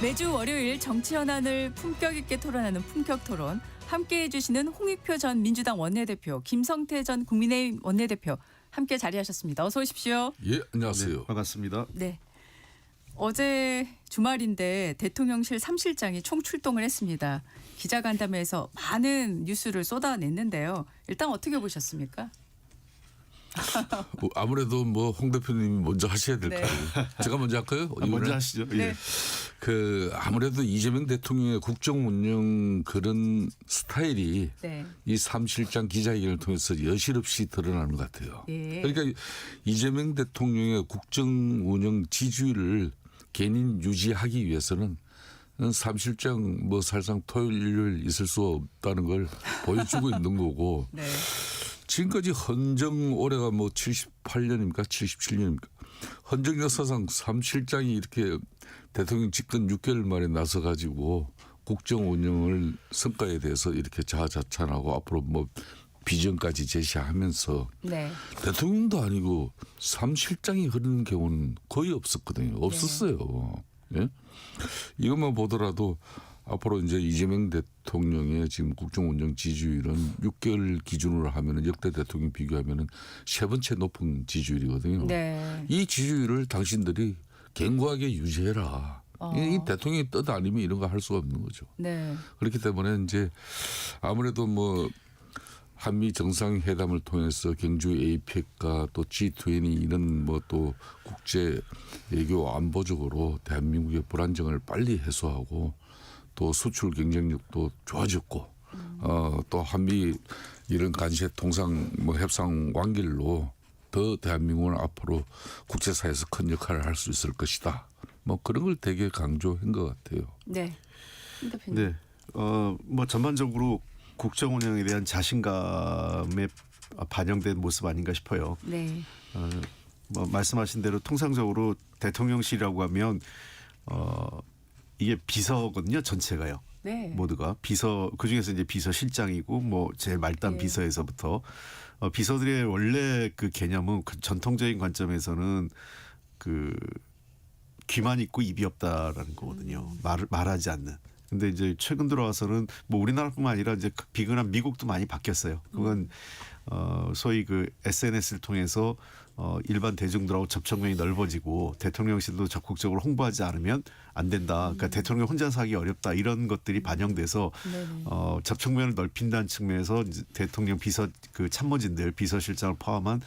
매주 월요일 정치 현안을 품격 있게 토론하는 품격 토론. 함께해 주시는 홍익표 전 민주당 원내대표, 김성태 전 국민의힘 원내대표 함께 자리하셨습니다. 어서 오십시오. 예, 안녕하세요. 네, 반갑습니다. 네. 어제 주말인데 대통령실 3실장이 총출동을 했습니다. 기자간담회에서 많은 뉴스를 쏟아냈는데요. 일단 어떻게 보셨습니까? 아무래도 뭐 홍 대표님이 먼저 하셔야 될까요? 네. 제가 먼저 할까요? 먼저 하시죠. 네. 예. 아무래도 이재명 대통령의 국정 운영 그런 스타일이 네. 이 3실장 기자회견을 통해서 여실없이 드러나는 것 같아요. 예. 그러니까 이재명 대통령의 국정 운영 지지율을 개인 유지하기 위해서는 3실장 뭐 사실상 토요일 일요일 있을 수 없다는 걸 보여주고 있는 거고 네. 지금까지 헌정 올해가 뭐 78년입니까 77년입니까 헌정 역사상 3실장이 이렇게 대통령 집권 6개월 만에 나서 가지고 국정 운영을 성과에 대해서 이렇게 자아자찬하고 앞으로 뭐 비전까지 제시하면서 네. 대통령도 아니고 3실장이 흐르는 경우는 거의 없었거든요. 없었어요. 예? 이것만 보더라도 앞으로 이제 이재명 대통령의 지금 국정 운영 지지율은 6개월 기준으로 하면은 역대 대통령 비교하면은 세 번째 높은 지지율이거든요. 네. 이 지지율을 당신들이 견고하게 유지해라. 이 대통령이 떠다니면 이런 거 할 수가 없는 거죠. 네. 그렇기 때문에 이제 아무래도 뭐 한미 정상회담을 통해서 경주 APEC과 또 G20 이런 뭐 또 국제 외교 안보적으로 대한민국의 불안정을 빨리 해소하고 또 수출 경쟁력도 좋아졌고 또 한미 이런 간세 통상 뭐 협상 완결로 더 대한민국은 앞으로 국제사회에서 큰 역할을 할 수 있을 것이다. 뭐 그런 걸 되게 강조한 것 같아요. 네. 홍 대표님. 네. 뭐 전반적으로 국정 운영에 대한 자신감에 반영된 모습 아닌가 싶어요. 네. 뭐 말씀하신 대로 통상적으로 대통령실이라고 하면 이게 비서거든요. 전체가요. 네. 모두가 비서 그중에서 이제 비서실장이고 뭐 제일 말단 네. 비서에서부터 비서들의 원래 그 개념은 그 전통적인 관점에서는 그 귀만 있고 입이 없다라는 거거든요. 말하지 않는. 근데 이제 최근 들어와서는 뭐 우리나라뿐만 아니라 이제 비근한 미국도 많이 바뀌었어요. 그건 소위 그 SNS를 통해서 일반 대중들하고 접촉면이 넓어지고 대통령실도 적극적으로 홍보하지 않으면 안 된다. 그러니까 대통령 혼자서 하기 어렵다. 이런 것들이 반영돼서 접촉면을 넓힌다는 측면에서 이제 대통령 비서 그 참모진들 비서실장을 포함한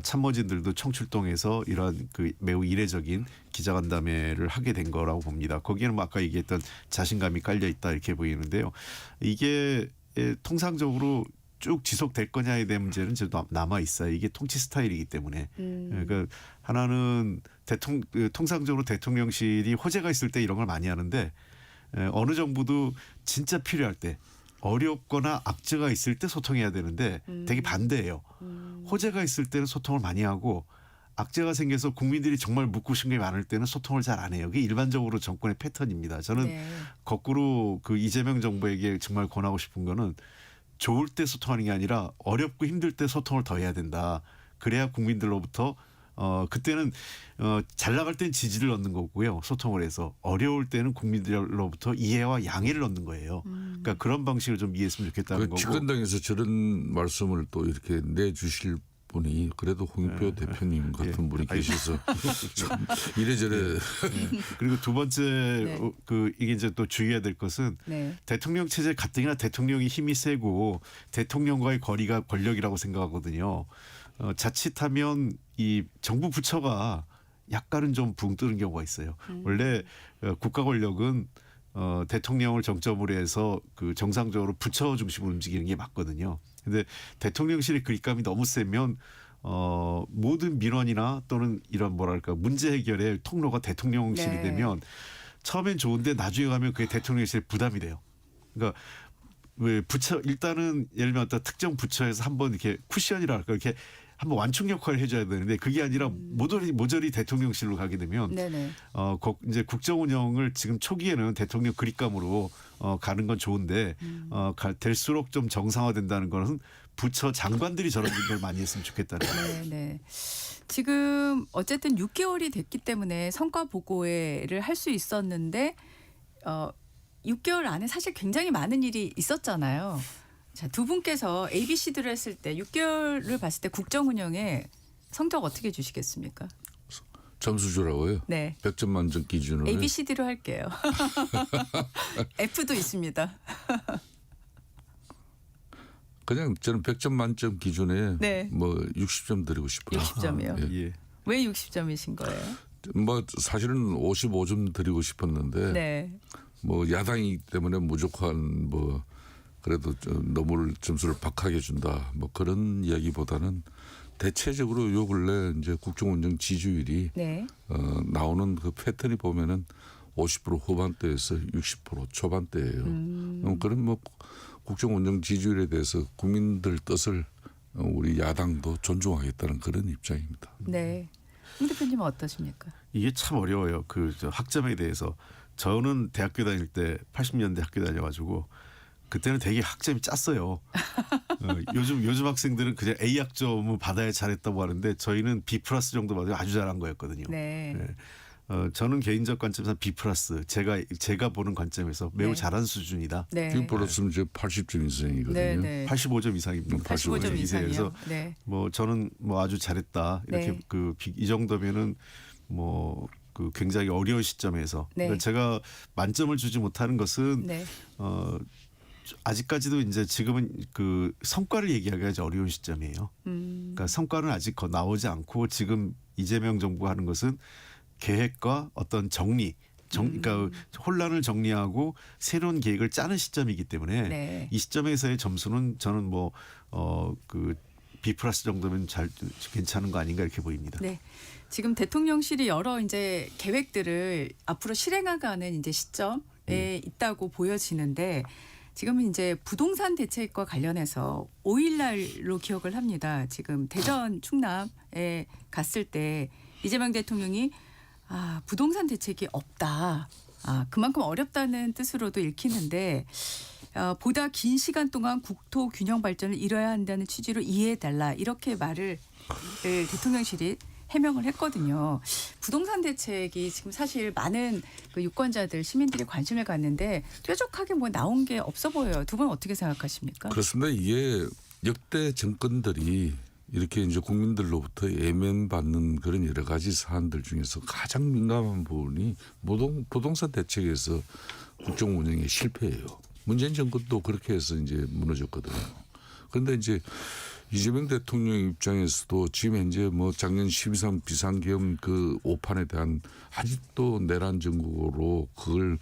참모진들도 총출동해서 이러한 그 매우 이례적인 기자간담회를 하게 된 거라고 봅니다. 거기에는 뭐 아까 얘기했던 자신감이 깔려 있다 이렇게 보이는데요. 이게 통상적으로 쭉 지속될 거냐에 대한 문제는 저도 남아 있어요. 이게 통치 스타일이기 때문에. 그러니까 하나는 통상적으로 대통령실이 호재가 있을 때 이런 걸 많이 하는데 어느 정부도 진짜 필요할 때 어렵거나 악재가 있을 때 소통해야 되는데 되게 반대예요. 호재가 있을 때는 소통을 많이 하고 악재가 생겨서 국민들이 정말 묻고 싶은 게 많을 때는 소통을 잘 안 해요. 그게 일반적으로 정권의 패턴입니다. 저는 네. 거꾸로 그 이재명 정부에게 정말 권하고 싶은 거는 좋을 때 소통하는 게 아니라 어렵고 힘들 때 소통을 더 해야 된다. 그래야 국민들로부터 그때는 잘 나갈 때는 지지를 얻는 거고요. 소통을 해서 어려울 때는 국민들로부터 이해와 양해를 얻는 거예요. 그러니까 그런 방식을 좀 이해했으면 좋겠다는 거고. 집권당에서 저런 말씀을 또 이렇게 내주실 분이 그래도 홍익표 대표님 같은 분이 계셔서 참 이래저래. 그리고 두 번째 네. 그 이게 이제 또 주의해야 될 것은 네. 대통령 체제 가뜩이나 대통령이 힘이 세고 대통령과의 거리가 권력이라고 생각하거든요. 자칫하면 이 정부 부처가 약간은 좀 붕 뜨는 경우가 있어요. 원래 국가 권력은 대통령을 정점으로 해서 그 정상적으로 부처 중심으로 움직이는 게 맞거든요. 근데 대통령실의 그립감이 너무 세면 모든 민원이나 또는 이런 뭐랄까 문제 해결의 통로가 대통령실이 네. 되면 처음엔 좋은데 나중에 가면 그게 대통령실의 부담이 돼요. 그러니까 왜 부처 일단은 예를 들면 어떤 특정 부처에서 한번 이렇게 쿠션이라 할까 이렇게 한번 완충 역할을 해줘야 되는데 그게 아니라 모조리 대통령실로 가게 되면 네네. 이제 국정 운영을 지금 초기에는 대통령 그립감으로 가는 건 좋은데 될수록 좀 정상화된다는 것은 부처 장관들이 저런 일을 많이 했으면 좋겠다는 거예요. 네. 지금 어쨌든 6개월이 됐기 때문에 성과 보고회를 할 수 있었는데 6개월 안에 사실 굉장히 많은 일이 있었잖아요. 자, 두 분께서 ABCD를 했을 때 6개월을 봤을 때 국정 운영에 성적 어떻게 주시겠습니까? 점수 주라고요? 네. 100점 만점 기준으로. ABCD로 할게요. F도 있습니다. 그냥 저는 100점 만점 기준에 네. 뭐 60점 드리고 싶어요. 60점이요. 예. 왜 60점이신 거예요? 뭐 사실은 55점 드리고 싶었는데 네. 뭐 야당이기 때문에 무조건 뭐 그래도 좀 너무 점수를 박하게 준다. 뭐 그런 이야기보다는 대체적으로 요 근래 이제 국정운영 지지율이 네. 나오는 그 패턴이 보면은 50% 후반대에서 60% 초반대예요. 그런 뭐 국정운영 지지율에 대해서 국민들 뜻을 우리 야당도 존중하겠다는 그런 입장입니다. 네. 홍 대표님은 어떠십니까? 이게 참 어려워요. 저 학점에 대해서. 저는 대학교 다닐 때 80년대 학교 다녀가지고 그때는 되게 학점이 짰어요. 요즘 학생들은 그냥 A 학점을 받아야 잘했다고 하는데 저희는 B 플러스 정도 받으면 아주 잘한 거였거든요. 네. 저는 개인적 관점에서 B 플러스 제가 보는 관점에서 매우 네. 잘한 수준이다. 네. 그 플러스는 이제 80점 이상이거든요. 네, 네. 85점 이상입니다. 85점 이상이요. 그래서 네. 뭐 저는 뭐 아주 잘했다 이렇게 네. 이 정도면은 뭐 굉장히 어려운 시점에서 네. 그러니까 제가 만점을 주지 못하는 것은 네. 아직까지도 이제 지금은 성과를 얘기하기가 아주 어려운 시점이에요. 그러니까 성과는 아직 나오지 않고 지금 이재명 정부가 하는 것은 계획과 어떤 그러니까 혼란을 정리하고 새로운 계획을 짜는 시점이기 때문에 네. 이 시점에서의 점수는 저는 B 플러스 정도면 괜찮은 거 아닌가 이렇게 보입니다. 네. 지금 대통령실이 여러 이제 계획들을 앞으로 실행해가는 이제 시점에 있다고 보여지는데 지금은 이제 부동산 대책과 관련해서 5일날로 기억을 합니다. 지금 대전 충남에 갔을 때 이재명 대통령이 부동산 대책이 없다. 그만큼 어렵다는 뜻으로도 읽히는데 보다 긴 시간 동안 국토 균형 발전을 이뤄야 한다는 취지로 이해해달라 이렇게 말을 대통령실이 해명을 했거든요. 부동산 대책이 지금 사실 많은 그 유권자들 시민들이 관심을 갖는데 뾰족하게 뭐 나온 게 없어 보여요. 두 분 어떻게 생각하십니까? 그렇습니다. 이게 역대 정권들이 이렇게 이제 국민들로부터 애면받는 그런 여러 가지 사안들 중에서 가장 민감한 부분이 부동산 대책에서 국정 운영의 실패예요. 문재인 정권도 그렇게 해서 이제 무너졌거든요. 그런데 이제 이재명 대통령 입장에서도 지금 현재 뭐 작년 12.3 비상계엄 그 오판에 대한 아직도 내란 정국으로 그걸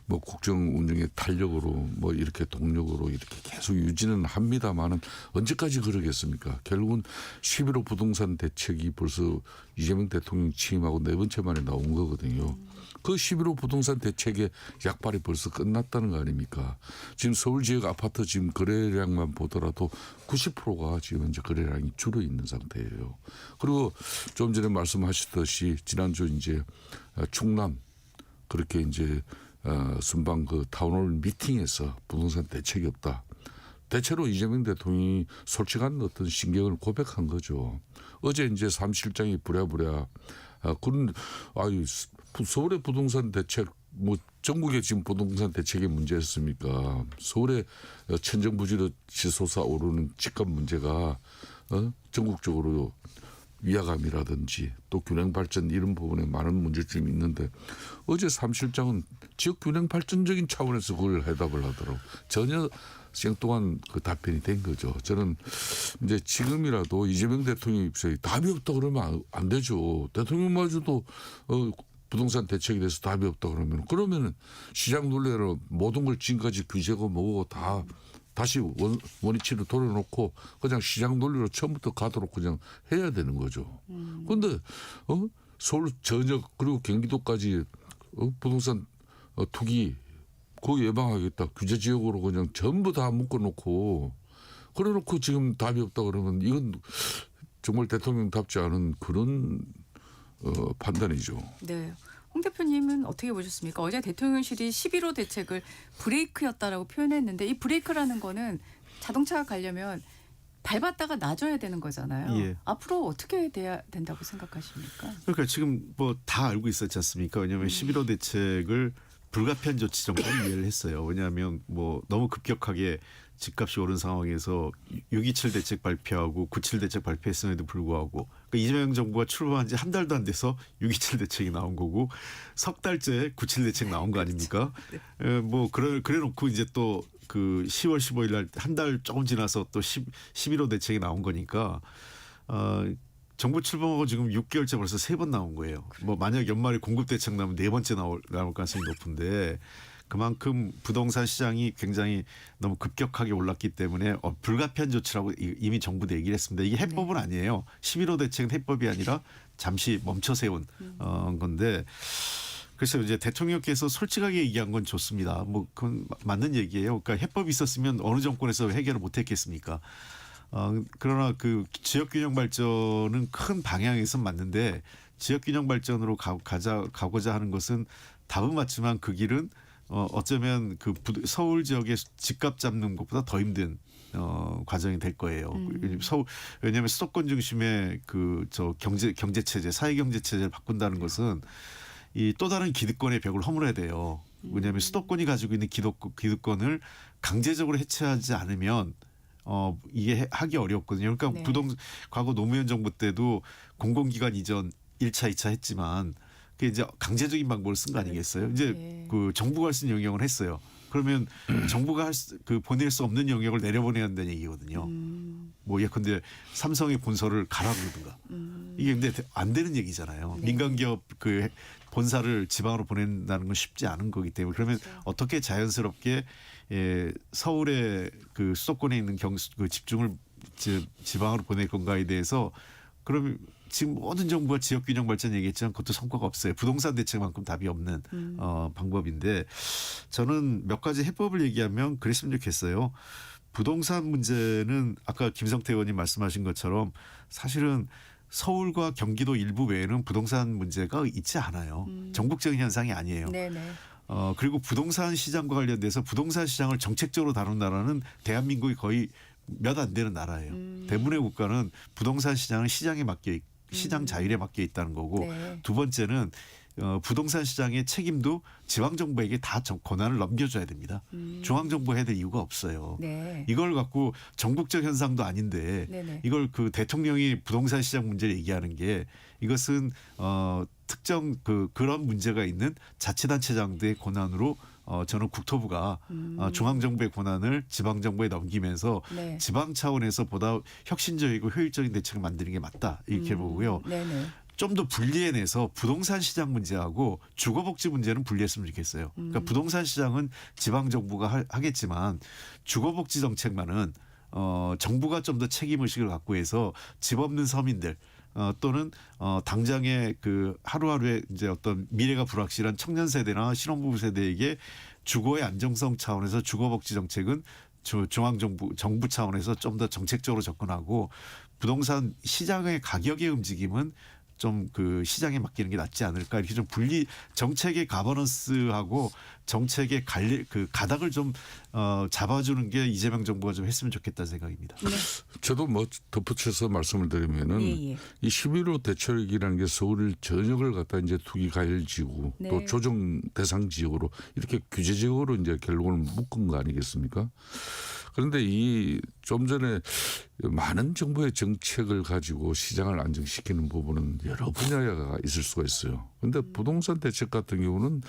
뭐 국정 운영의 탄력으로 뭐 이렇게 동력으로 이렇게 계속 유지는 합니다만은 언제까지 그러겠습니까? 결국은 11호 부동산 대책이 벌써 이재명 대통령 취임하고 네 번째 만에 나온 거거든요. 그 11호 부동산 대책의 약발이 벌써 끝났다는 거 아닙니까? 지금 서울 지역 아파트 지금 거래량만 보더라도 90%가 지금 현재 거래량이 줄어 있는 상태예요. 그리고 좀 전에 말씀하셨듯이 지난주 이제 충남 그렇게 이제 순방 그 타운홀 미팅에서 부동산 대책이 없다. 대체로 이재명 대통령이 솔직한 어떤 신경을 고백한 거죠. 어제 이제 사무실장이 부랴부랴 그런 서울의 부동산 대책 뭐 전국에 지금 부동산 대책의 문제였습니까? 서울의 천정부지로 지소사 오르는 집값 문제가 전국적으로 위화감이라든지 또 균형 발전 이런 부분에 많은 문제점이 있는데 어제 사무실장은 지역 균형 발전적인 차원에서 그걸 해답을 하더라고. 전혀 생뚱한 그 답변이 된 거죠. 저는 이제 지금이라도 이재명 대통령 입장에 답이 없다 그러면 안 되죠. 대통령마저도 부동산 대책에 대해서 답이 없다 그러면은 시장 논리로 모든 걸 지금까지 규제고 뭐고 다 다시 원위치로 돌려놓고 그냥 시장 논리로 처음부터 가도록 그냥 해야 되는 거죠. 그런데 서울 전역 그리고 경기도까지 부동산 투기 그거 예방하겠다. 규제 지역으로 그냥 전부 다 묶어놓고 그래놓고 지금 답이 없다 그러면 이건 정말 대통령답지 않은 그런 판단이죠. 네. 홍 대표님은 어떻게 보셨습니까? 어제 대통령실이 11호 대책을 브레이크였다라고 표현했는데 이 브레이크라는 거는 자동차가 가려면 밟았다가 놔줘야 되는 거잖아요. 예. 앞으로 어떻게 돼야 된다고 생각하십니까? 그러니까 지금 뭐 다 알고 있었지 않습니까? 왜냐하면 11호 대책을 불가피한 조치 정도는 이해를 했어요. 왜냐하면 뭐 너무 급격하게 집값이 오른 상황에서 6.27 대책 발표하고 9.7 대책 발표했음에도 불구하고 그러니까 이재명 정부가 출범한 지 한 달도 안 돼서 6.27 대책이 나온 거고 석 달째 9.7 대책 나온 거 아닙니까? 뭐 그래 놓고 이제 또 그 10월 15일 날 한 달 조금 지나서 또 11호 대책이 나온 거니까 정부 출범하고 지금 6개월째 벌써 3번 나온 거예요. 뭐 만약 연말에 공급 대책 나오면 4번째 나올 가능성이 높은데 그만큼 부동산 시장이 굉장히 너무 급격하게 올랐기 때문에 불가피한 조치라고 이미 정부도 얘기를 했습니다. 이게 해법은 아니에요. 11호 대책은 해법이 아니라 잠시 멈춰 세운 건데 그래서 이제 대통령께서 솔직하게 얘기한 건 좋습니다. 뭐 그건 맞는 얘기예요. 그러니까 해법이 있었으면 어느 정권에서 해결을 못 했겠습니까? 그러나 그 지역균형 발전은 큰 방향에서 맞는데 지역균형 발전으로 가고자 하는 것은 답은 맞지만 그 길은 어쩌면 그 서울 지역의 집값 잡는 것보다 더 힘든 과정이 될 거예요. 왜냐하면 수도권 중심의 그 저 경제 체제, 사회 경제 체제를 바꾼다는 것은 이 또 다른 기득권의 벽을 허물어야 돼요. 왜냐하면 수도권이 가지고 있는 기득권을 강제적으로 해체하지 않으면 이게 하기 어렵거든요. 그러니까 네. 과거 노무현 정부 때도 공공기관 이전 1차, 2차 했지만 그게 이제 강제적인 방법을 쓴 거 아니겠어요? 이제 네. 그 정부가 할 수 있는 영역을 했어요. 그러면 정부가 보낼 수 없는 영역을 내려보내야 한다는 얘기거든요. 뭐 예컨대 삼성의 본사를 가라 그러든가. 이게 근데 안 되는 얘기잖아요. 네. 민간기업 그 본사를 지방으로 보낸다는 건 쉽지 않은 거기 때문에 그러면 그렇죠. 어떻게 자연스럽게 서울의 그 수도권에 있는 그 집중을 지방으로 보낼 건가에 대해서 그러면 지금 모든 정부가 지역균형 발전 얘기했지만 그것도 성과가 없어요. 부동산 대책만큼 답이 없는 방법인데 저는 몇 가지 해법을 얘기하면 그랬으면 좋겠어요. 부동산 문제는 아까 김성태 의원님 말씀하신 것처럼 사실은 서울과 경기도 일부 외에는 부동산 문제가 있지 않아요. 전국적인 현상이 아니에요. 네네. 그리고 부동산 시장과 관련돼서 부동산 시장을 정책적으로 다룬 나라는 대한민국이 거의 몇 안 되는 나라예요. 대부분의 국가는 부동산 시장은 시장에 맡겨 시장 자율에 맡겨 있다는 거고 네. 두 번째는 부동산 시장의 책임도 지방 정부에게 다 권한을 넘겨줘야 됩니다. 중앙 정부 해야 될 이유가 없어요. 네. 이걸 갖고 전국적 현상도 아닌데 네네. 이걸 그 대통령이 부동산 시장 문제를 얘기하는 게 이것은 특정 그런 문제가 있는 자치단체장들의 권한으로 저는 국토부가 중앙정부의 권한을 지방정부에 넘기면서 네. 지방 차원에서 보다 혁신적이고 효율적인 대책을 만드는 게 맞다 이렇게 보고요. 네네. 좀 더 분리해내서 부동산 시장 문제하고 주거복지 문제는 분리했으면 좋겠어요. 그러니까 부동산 시장은 지방정부가 하겠지만 주거복지 정책만은 정부가 좀 더 책임의식을 갖고 해서 집 없는 서민들 또는 당장의 그 하루하루의 이제 어떤 미래가 불확실한 청년 세대나 신혼부부 세대에게 주거의 안정성 차원에서 주거복지 정책은 정부 차원에서 좀 더 정책적으로 접근하고 부동산 시장의 가격의 움직임은 좀 그 시장에 맡기는 게 낫지 않을까 이렇게 좀 정책의 가버넌스하고 정책의 가닥을 좀 잡아주는 게 이재명 정부가 좀 했으면 좋겠다는 생각입니다. 저도 뭐 덧붙여서 말씀을 드리면은 예. 이 11호 대책이라는 게 서울 전역을 갖다 이제 투기 가열 지구 네. 또 조정 대상 지역으로 이렇게 규제적으로 이제 결국은 묶은 거 아니겠습니까? 그런데 이 좀 전에 많은 정부의 정책을 가지고 시장을 안정시키는 부분은 여러 분야가 있을 수가 있어요. 그런데 부동산 대책 같은 경우는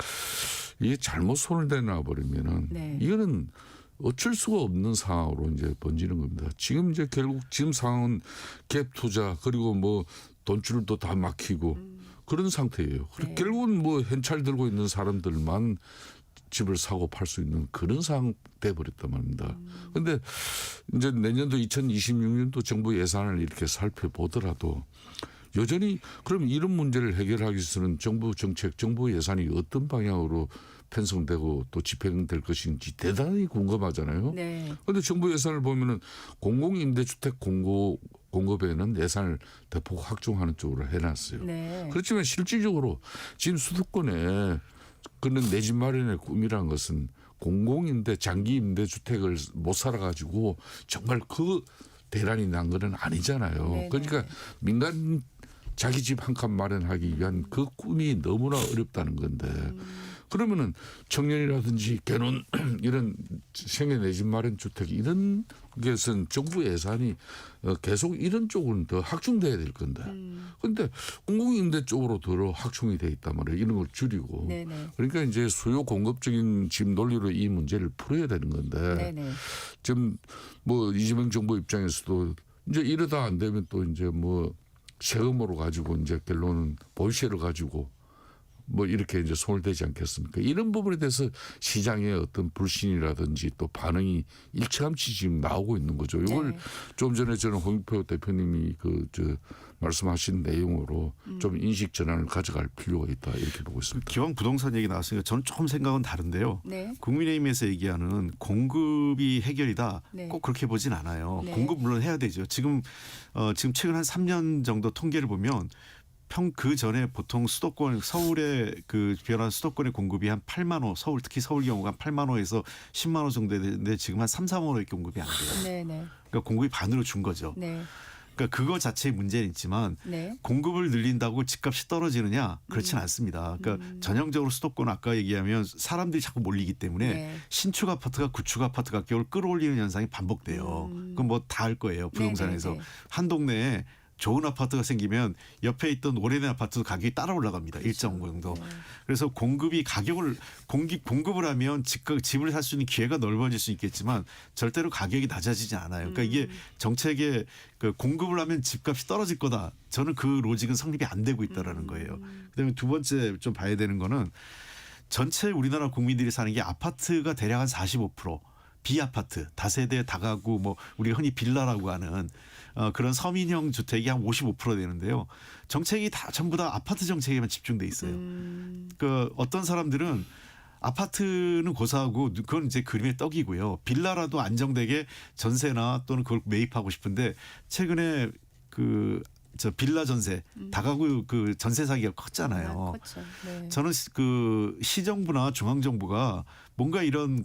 이게 잘못 손을 대놔 버리면은 네. 이거는 어쩔 수가 없는 상황으로 이제 번지는 겁니다. 지금 이제 결국 지금 상황은 갭 투자 그리고 뭐 돈줄도 다 막히고 그런 상태예요. 네. 결국은 뭐 현찰 들고 있는 사람들만 집을 사고 팔 수 있는 그런 상황 돼 버렸단 말입니다. 그런데 이제 내년도 2026년도 정부 예산을 이렇게 살펴보더라도 여전히 그럼 이런 문제를 해결하기 위해서는 정부 정책, 정부 예산이 어떤 방향으로 편성되고 또 집행될 것인지 대단히 궁금하잖아요. 네. 그런데 정부 예산을 보면은 공공임대주택 공급에는 예산을 대폭 확충하는 쪽으로 해놨어요. 네. 그렇지만 실질적으로 지금 수도권에 그는 내 집 마련의 꿈이란 것은 공공임대 장기임대 주택을 못 살아가지고 정말 그 대란이 난 거는 아니잖아요. 네네. 그러니까 민간 자기 집 한 칸 마련하기 위한 그 꿈이 너무나 어렵다는 건데 그러면은 청년이라든지 개론 이런 생애 내 집 마련 주택 이런 것은 정부 예산이 계속 이런 쪽은 더 확충돼야 될 건데 그런데 공공임대 쪽으로 더 확충이 돼 있단 말이에요. 이런 걸 줄이고 네네. 그러니까 이제 수요 공급적인 집 논리로 이 문제를 풀어야 되는 건데 네네. 지금 뭐 이재명 정부 입장에서도 이제 이러다 안 되면 또 이제 뭐 세금으로 가지고 이제 결론은 볼세를 가지고 뭐 이렇게 이제 손을 대지 않겠습니까? 이런 부분에 대해서 시장의 어떤 불신이라든지 또 반응이 일찌감치 지금 나오고 있는 거죠. 이걸 네. 좀 전에 저는 홍익표 대표님이 말씀하신 내용으로 좀 인식 전환을 가져갈 필요가 있다 이렇게 보고 있습니다. 기왕 부동산 얘기 나왔으니까 저는 조금 생각은 다른데요. 네. 국민의힘에서 얘기하는 공급이 해결이다. 네. 꼭 그렇게 보진 않아요. 네. 공급 물론 해야 되죠. 지금 최근 한 3년 정도 통계를 보면 그 전에 보통 수도권 서울의 그 비현한 수도권의 공급이 한 8만 호, 서울 특히 서울 경우가 한 8만 호에서 10만 호 정도 되는데 지금 한 3, 4만 호의 공급이 안 돼요. 네네. 그러니까 공급이 반으로 준 거죠. 네. 그러니까 그거 자체의 문제는 있지만 네. 공급을 늘린다고 집값이 떨어지느냐 그렇지는 않습니다. 그러니까 전형적으로 수도권 아까 얘기하면 사람들이 자꾸 몰리기 때문에 네. 신축 아파트가 구축 아파트 가격을 끌어올리는 현상이 반복돼요. 그건 뭐 다 할 거예요. 부동산에서. 네네네. 한 동네에 좋은 아파트가 생기면 옆에 있던 오래된 아파트도 가격이 따라 올라갑니다. 일정 정도. 네. 그래서 공급이 가격을 공급을 하면 집을 살 수 있는 기회가 넓어질 수 있겠지만 절대로 가격이 낮아지지 않아요. 그러니까 이게 정책의 그 공급을 하면 집값이 떨어질 거다. 저는 그 로직은 성립이 안 되고 있다라는 거예요. 그다음에 두 번째 좀 봐야 되는 거는 전체 우리나라 국민들이 사는 게 아파트가 대략 한 45%. 비아파트, 다세대, 다가구, 뭐 우리가 흔히 빌라라고 하는 그런 서민형 주택이 한 55% 되는데요. 정책이 다 전부 다 아파트 정책에만 집중돼 있어요. 그 어떤 사람들은 아파트는 고사하고 그건 이제 그림의 떡이고요. 빌라라도 안정되게 전세나 또는 그걸 매입하고 싶은데 최근에 빌라 전세, 다가구 그 전세 사기가 컸잖아요. 그렇죠. 네. 저는 그 시정부나 중앙정부가 뭔가 이런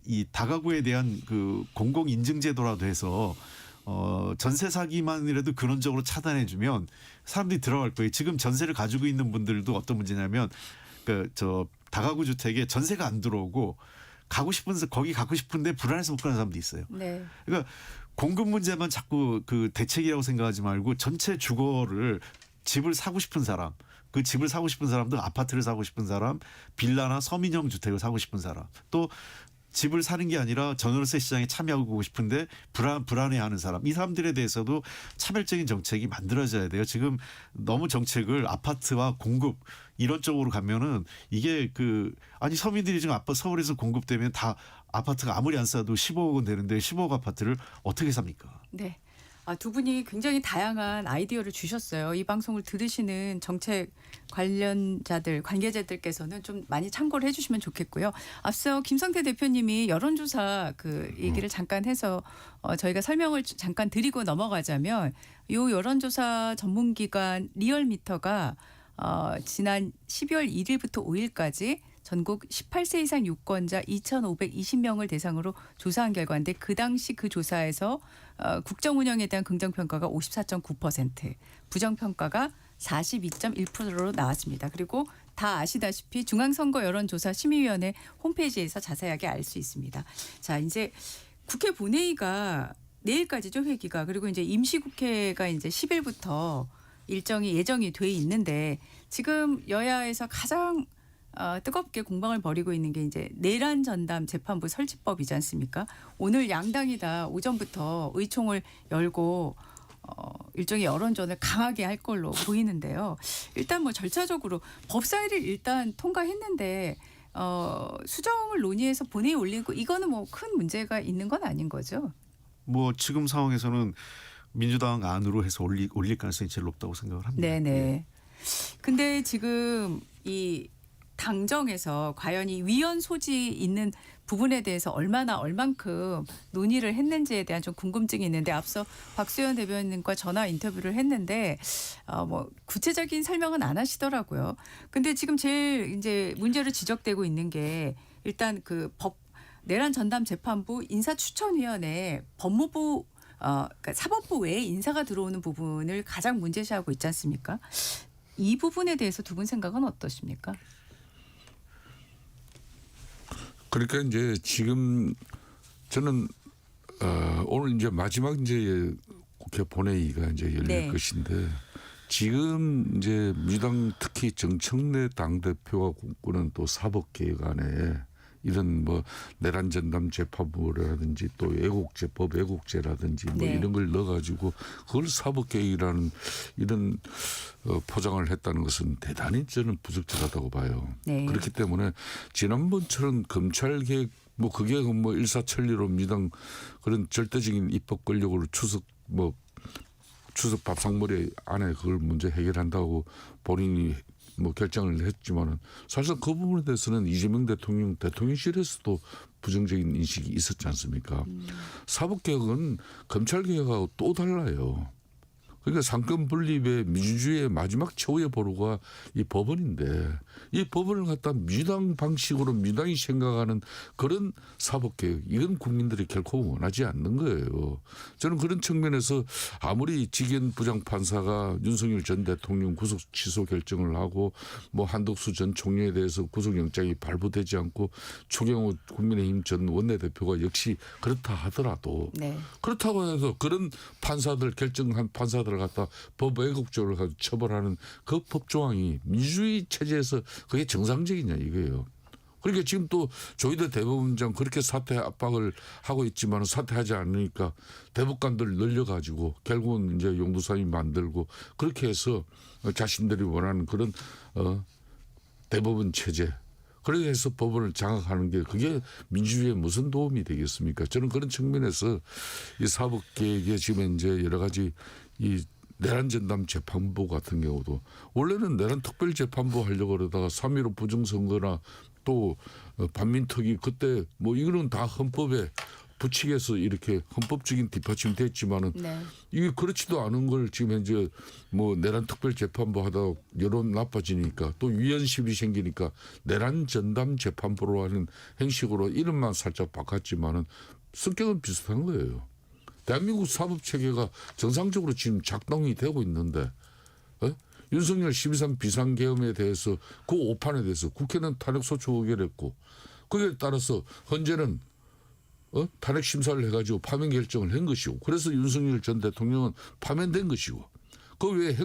이 다가구에 대한 그 공공 인증 제도라도 해서 전세 사기만이라도 근원적으로 차단해주면 사람들이 들어갈 거예요. 지금 전세를 가지고 있는 분들도 어떤 문제냐면 다가구 주택에 전세가 안 들어오고 거기 가고 싶은데 불안해서 못 가는 사람도 있어요. 네. 그러니까 공급 문제만 자꾸 그 대책이라고 생각하지 말고 전체 주거를 집을 사고 싶은 사람, 그 집을 사고 싶은 사람도 아파트를 사고 싶은 사람, 빌라나 서민형 주택을 사고 싶은 사람, 또 집을 사는 게 아니라 전월세 시장에 참여하고 싶은데 불안해하는 사람, 이 사람들에 대해서도 차별적인 정책이 만들어져야 돼요. 지금 너무 정책을 아파트와 공급 이런 쪽으로 가면은 이게 서민들이 지금 서울에서 공급되면 다 아파트가 아무리 안 싸도 15억 원 되는데 15억 아파트를 어떻게 삽니까? 네. 두 분이 굉장히 다양한 아이디어를 주셨어요. 이 방송을 들으시는 정책 관계자들께서는 좀 많이 참고를 해주시면 좋겠고요. 앞서 김성태 대표님이 여론조사 얘기를 잠깐 해서 저희가 설명을 잠깐 드리고 넘어가자면 이 여론조사 전문기관 리얼미터가 지난 12월 1일부터 5일까지 전국 18세 이상 유권자 2,520명을 대상으로 조사한 결과인데 그 당시 그 조사에서 국정 운영에 대한 긍정평가가 54.9%, 부정평가가 42.1%로 나왔습니다. 그리고 다 아시다시피 중앙선거 여론조사 심의위원회 홈페이지에서 자세하게 알 수 있습니다. 자, 이제 국회 본회의가 내일까지죠, 회기가. 그리고 이제 임시국회가 이제 10일부터 일정이 예정이 돼 있는데 지금 여야에서 가장 뜨겁게 공방을 벌이고 있는 게 이제 내란 전담 재판부 설치법이지 않습니까? 오늘 양당이 다 오전부터 의총을 열고 일종의 여론전을 강하게 할 걸로 보이는데요. 일단 뭐 절차적으로 법사위를 일단 통과했는데 수정을 논의해서 본회의에 올리고 이거는 뭐 큰 문제가 있는 건 아닌 거죠. 뭐 지금 상황에서는 민주당 안으로 해서 올릴 가능성이 제일 높다고 생각을 합니다. 네네. 근데 지금 이 당정에서 과연 이 위헌 소지 있는 부분에 대해서 얼만큼 논의를 했는지에 대한 좀 궁금증이 있는데 앞서 박수현 대변인과 전화 인터뷰를 했는데 뭐 구체적인 설명은 안 하시더라고요. 근데 지금 제일 이제 문제로 지적되고 있는 게 일단 내란 전담 재판부 인사추천위원회 법무부 그러니까 사법부 외에 인사가 들어오는 부분을 가장 문제시하고 있지 않습니까? 이 부분에 대해서 두 분 생각은 어떠십니까? 그러니까 이제 지금 저는 오늘 이제 마지막 이제 국회 본회의가 이제 열릴 네. 것인데 지금 이제 민주당 특히 정청래 당대표가 꿈꾸는 또 사법개혁 안에 이런 뭐 내란 전담 재판부라든지 또 애국제법 애국제라든지 뭐 네. 이런 걸 넣어가지고 그걸 사법개혁이라는 이런 포장을 했다는 것은 대단히 저는 부적절하다고 봐요. 네. 그렇기 때문에 지난번처럼 검찰개혁 뭐 그게 뭐 일사천리로 민주당 그런 절대적인 입법 권력으로 추석 밥상머리 안에 그걸 문제 해결한다고 본인이 뭐 결정을 했지만은 사실상 그 부분에 대해서는 이재명 대통령실에서도 부정적인 인식이 있었지 않습니까? 사법개혁은 검찰개혁하고 또 달라요. 그러니까 상권 분립의 민주주의의 마지막 최후의 보루가 이 법원인데 이 법원을 갖다 민주당 방식으로 민주당이 생각하는 그런 사법개혁 이건 국민들이 결코 원하지 않는 거예요. 저는 그런 측면에서 아무리 직연 부장판사가 윤석열 전 대통령 구속 취소 결정을 하고 뭐 한덕수 전 총리에 대해서 구속영장이 발부되지 않고 추경호 국민의힘 전 원내대표가 역시 그렇다 하더라도 네. 그렇다고 해서 그런 판사들 결정한 판사들을 갖다 법 왜곡죄를 가지고 처벌하는 그 법조항이 민주주의 체제에서 그게 정상적이냐 이거예요. 그러니까 지금 또 조희대 대법원장 그렇게 사퇴 압박을 하고 있지만 사퇴하지 않으니까 대법관들 늘려가지고 결국은 이제 용두사님 만들고 그렇게 해서 자신들이 원하는 그런 대법원 체제 그렇게 해서 법원을 장악하는 게 그게 민주주의에 무슨 도움이 되겠습니까? 저는 그런 측면에서 이 사법개혁에 지금 이제 여러 가지 이 내란 전담 재판부 같은 경우도 원래는 내란 특별재판부 하려고 그러다가 3.15 부정선거나 또 반민특위 그때 뭐 이거는 다 헌법에 부칙에서 이렇게 헌법적인 뒷받침이 됐지만은 네. 이게 그렇지도 않은 걸 지금 현재 뭐 내란 특별재판부 하다 여론 나빠지니까 또 위헌 시비 생기니까 내란 전담 재판부로 하는 형식으로 이름만 살짝 바꿨지만은 성격은 비슷한 거예요. 대한민국 사법체계가 정상적으로 지금 작동이 되고 있는데 윤석열 12.3 비상계엄에 대해서 그 오판에 대해서 국회는 탄핵소추 의결했고 거기에 따라서 헌재는 탄핵 심사를 해가지고 파면 결정을 한 것이고 그래서 윤석열 전 대통령은 파면된 것이고 그 외에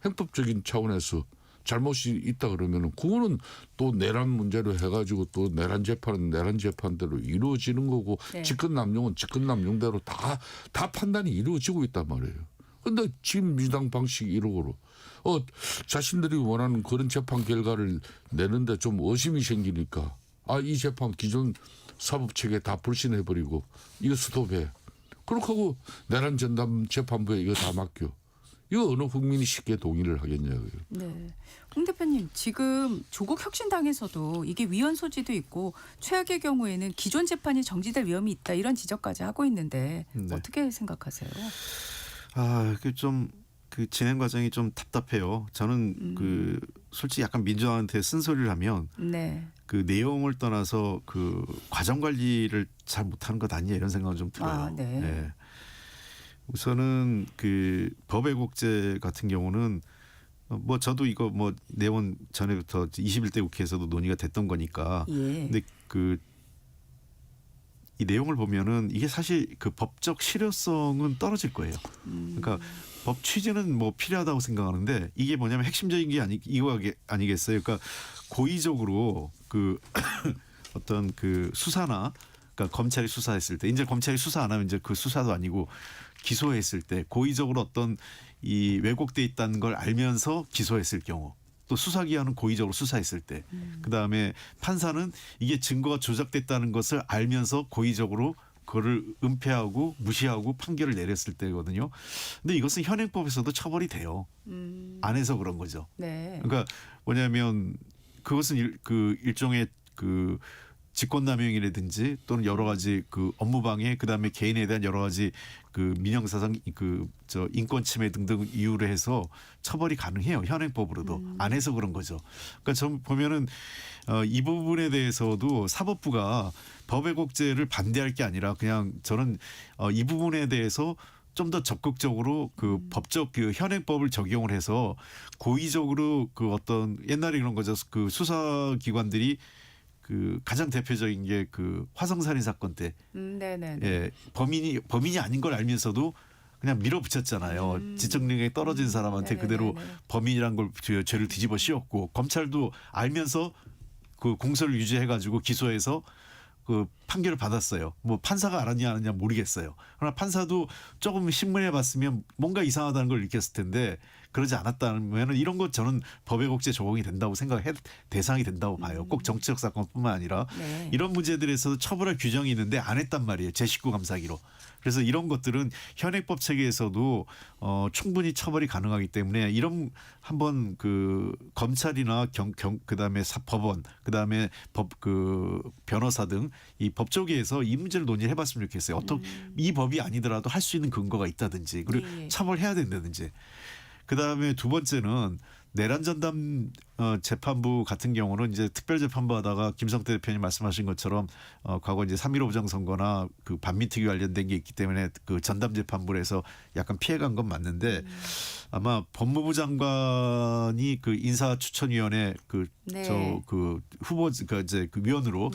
행법적인 차원에서 잘못이 있다 그러면은 그거는 또 내란 문제로 해가지고 또 내란 재판은 내란 재판대로 이루어지는 거고 네. 직권남용은 직권남용대로 다 판단이 이루어지고 있단 말이에요. 근데 지금 민주당 방식 이러고로 자신들이 원하는 그런 재판 결과를 내는데 좀 의심이 생기니까 이 재판 기존 사법체계 다 불신해버리고 이거 스톱해. 그렇게 하고 내란 전담 재판부에 이거 다 맡겨. 이거 어느 국민이 쉽게 동의를 하겠냐고요. 네. 홍 대표님 지금 조국 혁신당에서도 이게 위헌 소지도 있고 최악의 경우에는 기존 재판이 정지될 위험이 있다 이런 지적까지 하고 있는데 네. 어떻게 생각하세요? 그 좀 그 진행 과정이 좀 답답해요. 저는 그 솔직히 약간 민주당한테 쓴소리를 하면 네. 그 내용을 떠나서 그 과정 관리를 잘 못하는 것 아니냐 이런 생각은 좀 들어요. 네. 우선은 그 법애국제 같은 경우는 뭐 저도 이거 뭐 내원 전에부터 21대 국회에서도 논의가 됐던 거니까. 예. 근데 그 이 내용을 보면은 이게 사실 그 법적 실효성은 떨어질 거예요. 그러니까 법 취지는 뭐 필요하다고 생각하는데 이게 뭐냐면 핵심적인 게 이거 아니겠어요. 그러니까 고의적으로 그 어떤 그 수사나 그러니까 검찰이 수사했을 때 이제 검찰이 수사 안 하면 이제 그 수사도 아니고 기소했을 때 고의적으로 어떤 이 왜곡돼 있다는 걸 알면서 기소했을 경우 또 수사기관은 고의적으로 수사했을 때 그다음에 판사는 이게 증거가 조작됐다는 것을 알면서 고의적으로 그거를 은폐하고 무시하고 판결을 내렸을 때거든요. 근데 이것은 현행법에서도 처벌이 돼요. 안 해서 그런 거죠. 네. 그러니까 뭐냐면 그것은 일종의 그 직권남용이라든지 또는 여러 가지 그 업무방해 그다음에 개인에 대한 여러 가지 그 민형사상 인권 침해 등등 이유로 해서 처벌이 가능해요. 현행법으로도 안 해서 그런 거죠. 그러니까 좀 보면은 이 부분에 대해서도 사법부가 법외국제를 반대할 게 아니라 그냥 저는 이 부분에 대해서 좀 더 적극적으로 그 법적 그 현행법을 적용을 해서 고의적으로 그 어떤 옛날에 그런 거죠. 그 수사기관들이 그 가장 대표적인 게 그 화성살인 사건 때 네네. 예, 범인이 아닌 걸 알면서도 그냥 밀어붙였잖아요. 지적 능력이 떨어진 사람한테 그대로 네네네네. 범인이란 걸 죄를 뒤집어 씌웠고 검찰도 알면서 그 공소를 유지해가지고 기소해서 그 판결을 받았어요. 뭐 판사가 알았냐 안 알았냐 모르겠어요. 그러나 판사도 조금 신문해 봤으면 뭔가 이상하다는 걸 느꼈을 텐데 그러지 않았다면 이런 것 저는 법외국제 적용이 된다고 대상이 된다고 봐요. 꼭 정치적 사건뿐만 아니라 네. 이런 문제들에서도 처벌할 규정이 있는데 안 했단 말이에요. 제19 감사기로. 그래서 이런 것들은 현행법 체계에서도 충분히 처벌이 가능하기 때문에 이런 한번 그 검찰이나 그다음에 법원 그다음에 변호사 등 이 법조계에서 이 문제를 논의해 봤으면 좋겠어요. 이 법이 아니더라도 할 수 있는 근거가 있다든지 그리고 예. 처벌해야 된다든지. 그다음에 두 번째는 내란 전담 재판부 같은 경우는 이제 특별재판부 하다가 김성태 대표님 말씀하신 것처럼 과거 이제 3.15 부정선거나 그 반민특위 관련된 게 있기 때문에 그 전담 재판부에서 약간 피해간 건 맞는데 아마 법무부 장관이 그 인사추천위원회 네. 후보 이제 그 위원으로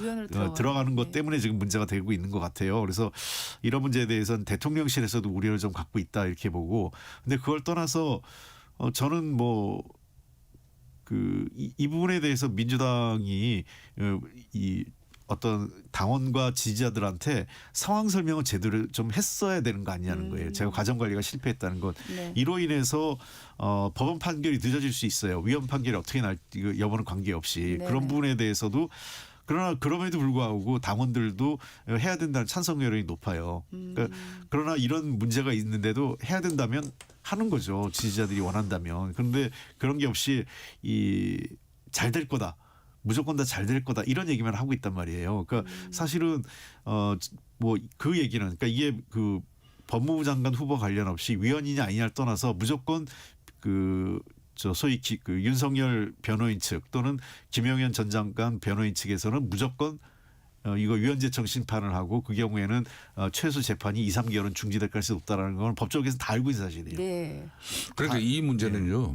들어가는 것 때문에 지금 문제가 되고 있는 것 같아요. 그래서 이런 문제에 대해서는 대통령실에서도 우려를 좀 갖고 있다 이렇게 보고 근데 그걸 떠나서 저는 뭐 이 부분에 대해서 민주당이 이 어떤 당원과 지지자들한테 상황 설명을 제대로 좀 했어야 되는 거 아니냐는 거예요. 제가 과정 관리가 실패했다는 것. 네. 이로 인해서 법원 판결이 늦어질 수 있어요. 위헌 판결이 어떻게 날지 여부는 관계없이 네네. 그런 부분에 대해서도 그러나 그럼에도 불구하고 당원들도 해야 된다는 찬성 여론이 높아요. 그러나 이런 문제가 있는데도 해야 된다면 하는 거죠. 지지자들이 원한다면. 그런데 그런 게 없이 잘 될 거다. 무조건 다 잘 될 거다. 이런 얘기만 하고 있단 말이에요. 그러니까 사실은 뭐 그 얘기는 그러니까 이게 그 법무부 장관 후보 관련 없이 위헌이냐 아니냐를 떠나서 무조건 소위 윤석열 변호인 측 또는 김영현 전 장관 변호인 측에서는 무조건 이거 위헌재청 심판을 하고 그 경우에는 최소 재판이 2, 3개월은 중지될 가능성이 높다라는 건 법조계에서 다 알고 있는 사실이에요. 네. 그러니까 이 문제는요.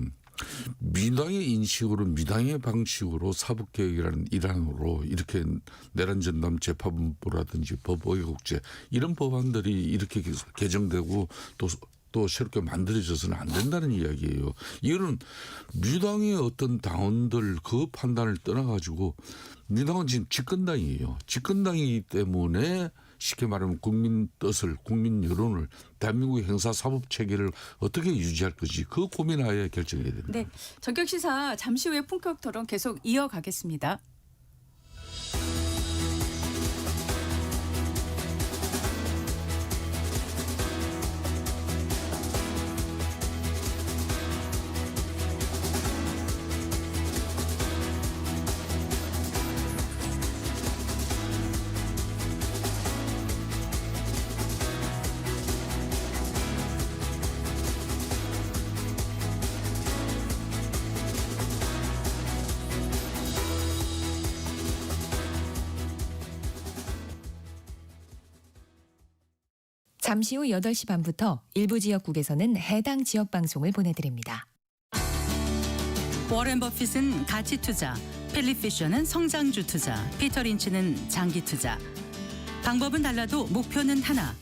민당의 인식으로 민당의 방식으로 사법개혁이라는 일환으로 이렇게 내란 전담 재판부라든지 법외국제 이런 법안들이 이렇게 개정되고 또 새롭게 만들어져서는 안 된다는 이야기예요. 이거는 민주당의 어떤 당원들 그 판단을 떠나가지고 민주당은 지금 집권당이에요. 집권당이기 때문에 쉽게 말하면 국민 뜻을 국민 여론을 대한민국의 형사사법체계를 어떻게 유지할 것인지 그 고민하에 결정해야 됩니다. 네. 전격시사 잠시 후에 품격 토론 계속 이어가겠습니다. 잠시 후 8시 반부터 일부 지역국에서는 해당 지역 방송을 보내드립니다. 워렌 버핏은 가치 투자, 필립 피셔는 성장주 투자, 피터 린치는 장기 투자. 방법은 달라도 목표는 하나.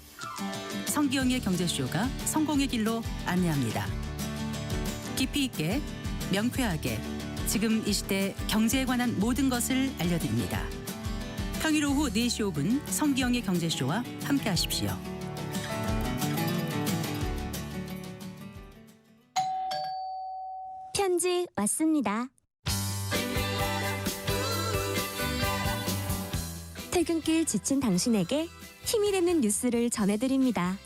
성기영의 경제쇼가 성공의 길로 안내합니다. 깊이 있게, 명쾌하게, 지금 이 시대 경제에 관한 모든 것을 알려드립니다. 평일 오후 4시 5분 성기영의 경제쇼와 함께하십시오. 편지 왔습니다. 퇴근길 지친 당신에게 힘이 되는 뉴스를 전해드립니다.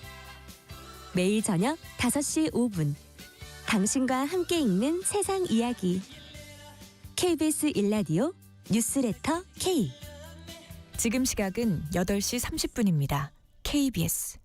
매일 저녁 5시 5분 당신과 함께 읽는 세상 이야기 KBS 1라디오 뉴스레터 K 지금 시각은 8시 30분입니다. KBS